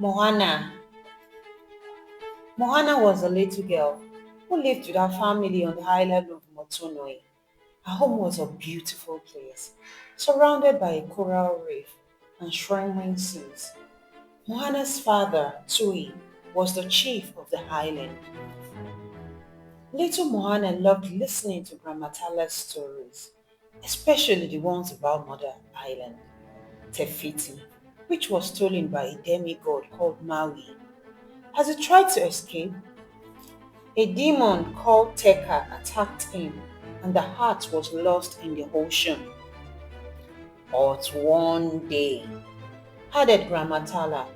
Moana. Moana was a little girl who lived with her family on the island of Motunui. Her home was a beautiful place, surrounded by a coral reef and shimmering seas. Moana's father, Tui, was the chief of the island. Little Moana loved listening to Grandma Tala's stories, especially the ones about Mother Island, Tefiti, which was stolen by a demigod called Maui. As he tried to escape, a demon called Teka attacked him and the heart was lost in the ocean. But one day, added Gramatala,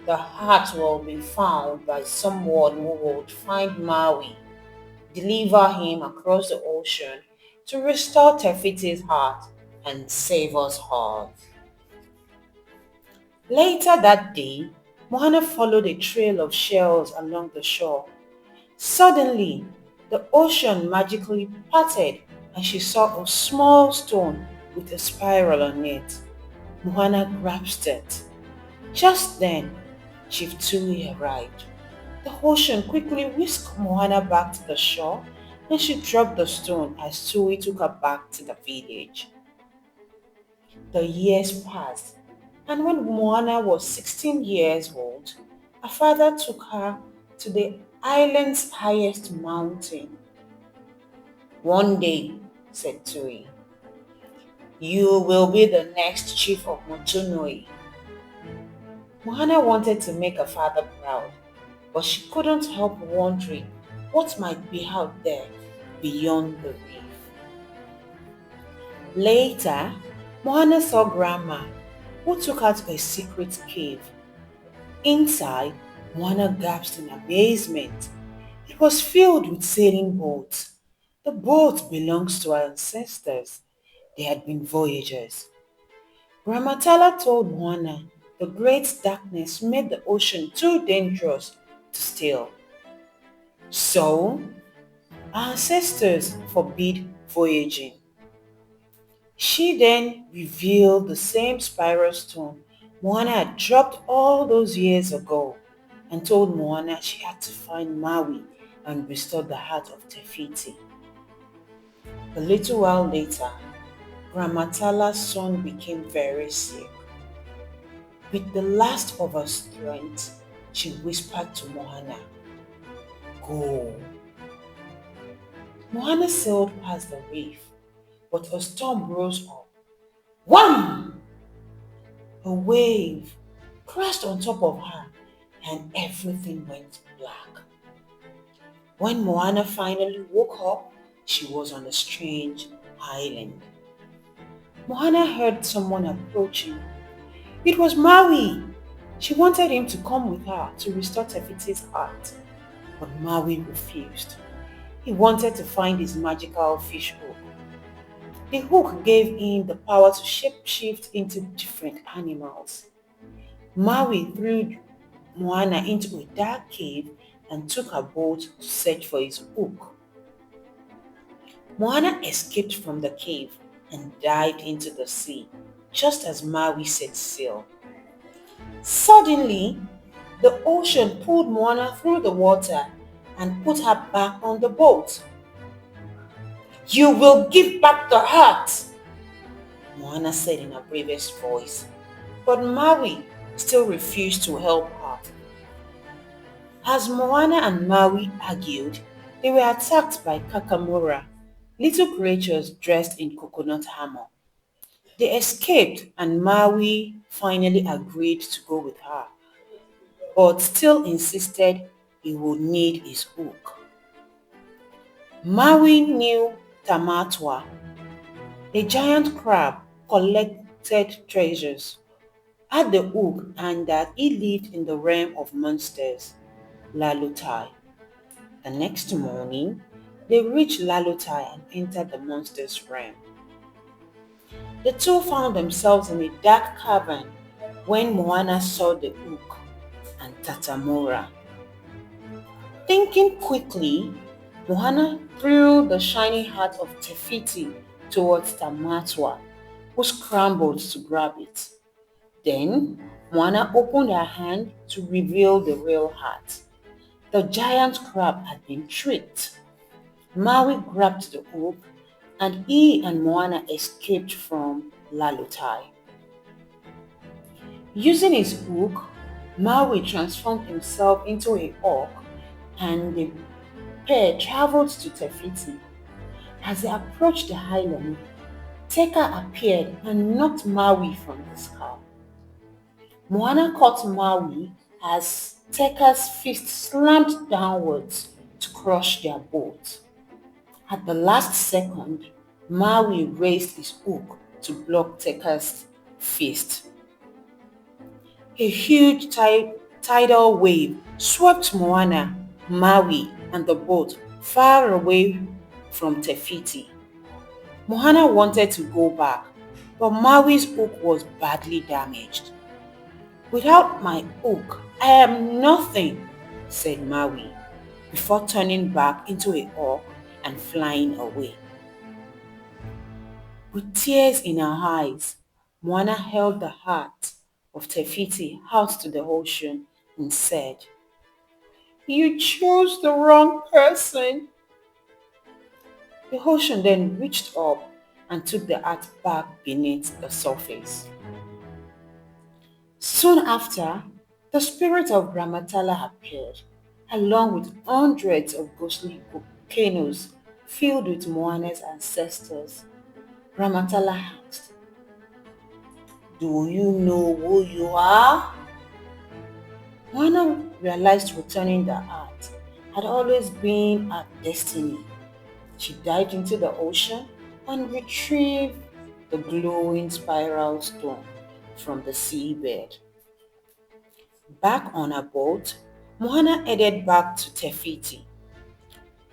the heart will be found by someone who would find Maui, deliver him across the ocean to restore Tefiti's heart and save us all. Later that day, Moana followed a trail of shells along the shore. Suddenly, the ocean magically parted and she saw a small stone with a spiral on it. Moana grasped it. Just then, Chief Tui arrived. The ocean quickly whisked Moana back to the shore and she dropped the stone as Tui took her back to the village. The years passed, and when Moana was 16 years old, her father took her to the island's highest mountain. One day, said Tui, you will be the next chief of Motunui. Moana wanted to make her father proud, but she couldn't help wondering what might be out there beyond the reef. Later, Moana saw Grandma, who took her to a secret cave. Inside, Moana gasped in amazement. It was filled with sailing boats. The boat belonged to our ancestors. They had been voyagers. Ramatala told Moana the great darkness made the ocean too dangerous to sail. So, our ancestors forbid voyaging. She then revealed the same spiral stone Moana had dropped all those years ago and told Moana she had to find Maui and restore the heart of Tefiti. A little while later, Gramatala's son became very sick. With the last of her strength, she whispered to Moana, go. Moana sailed past the reef, but a storm rose up. Wham! A wave crashed on top of her and everything went black. When Moana finally woke up, she was on a strange island. Moana heard someone approaching. It was Maui. She wanted him to come with her to restore Tefiti's heart, but Maui refused. He wanted to find his magical fish hook. The hook gave him the power to shapeshift into different animals. Maui threw Moana into a dark cave and took her boat to search for his hook. Moana escaped from the cave and dived into the sea, just as Maui set sail. Suddenly, the ocean pulled Moana through the water and put her back on the boat. You will give back the heart, Moana said in her bravest voice, but Maui still refused to help her. As Moana and Maui argued, they were attacked by Kakamura, little creatures dressed in coconut armor. They escaped and Maui finally agreed to go with her, but still insisted he would need his hook. Maui knew Tamatwa, a giant crab, collected treasures, had the hook and that he lived in the realm of monsters, Lalutai. The next morning, they reached Lalutai and entered the monster's realm. The two found themselves in a dark cavern when Moana saw the hook and Tatamura. Thinking quickly, Moana threw the shiny heart of Tefiti towards Tamatwa, who scrambled to grab it. Then Moana opened her hand to reveal the real heart. The giant crab had been tricked. Maui grabbed the hook and he and Moana escaped from Lalutai. Using his hook, Maui transformed himself into a hawk and the pair traveled to Tefiti. As they approached the island, Teka appeared and knocked Maui from the sky. Moana caught Maui as Teka's fist slammed downwards to crush their boat. At the last second, Maui raised his hook to block Teka's fist. A huge tidal wave swept Moana, Maui, and the boat far away from Tefiti. Moana wanted to go back, but Maui's hook was badly damaged. "Without my hook, I am nothing," said Maui, before turning back into a hawk and flying away. With tears in her eyes, Moana held the heart of Tefiti out to the ocean and said, "You chose the wrong person." The ocean then reached up and took the heart back beneath the surface. Soon after, the spirit of Ramatala appeared, along with hundreds of ghostly volcanoes filled with Moana's ancestors. Ramatala asked, "Do you know who you are?" Moana realized returning the heart had always been her destiny. She dived into the ocean and retrieved the glowing spiral stone from the seabed. Back on her boat, Moana headed back to Tefiti.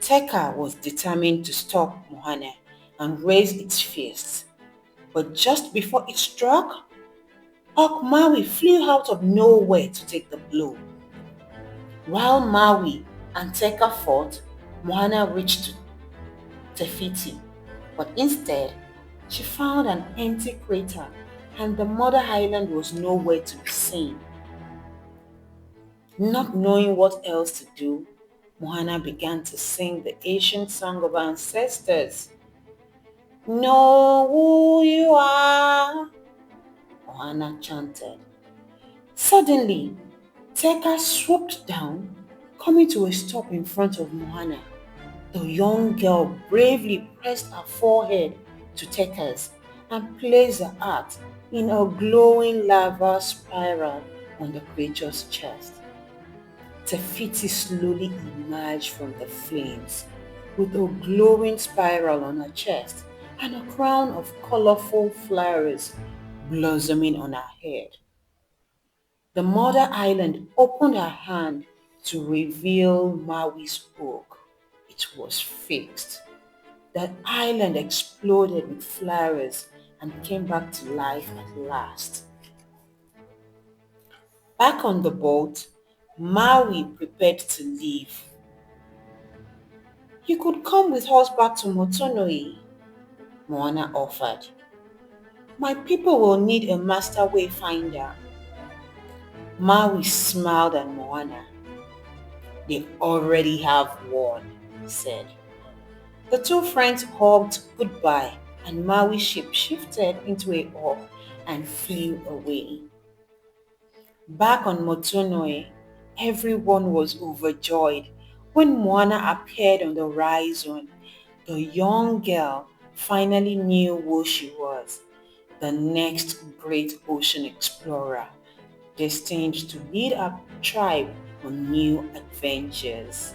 Teka was determined to stop Moana and raise its fist. But just before it struck, Hawk Maui flew out of nowhere to take the blow. While Maui and Teka fought, Moana reached Tefiti, but instead, she found an empty crater and the mother island was nowhere to be seen. Not knowing what else to do, Moana began to sing the ancient song of our ancestors. "Know who you are," Moana chanted. Suddenly, Teka swooped down, coming to a stop in front of Moana. The young girl bravely pressed her forehead to Teka's and placed her heart in a glowing lava spiral on the creature's chest. Tefiti slowly emerged from the flames with a glowing spiral on her chest and a crown of colorful flowers blossoming on her head. The mother island opened her hand to reveal Maui's hook. It was fixed. The island exploded with flowers and came back to life at last. Back on the boat, Maui prepared to leave. "You could come with us back to Motunui," Moana offered. "My people will need a master wayfinder." Maui smiled at Moana. "They already have one," he said. The two friends hugged goodbye and Maui's ship shifted into a hawk and flew away. Back on Motunui, everyone was overjoyed when Moana appeared on the horizon. The young girl finally knew who she was, the next great ocean explorer, destined to lead our tribe on new adventures.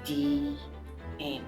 The end.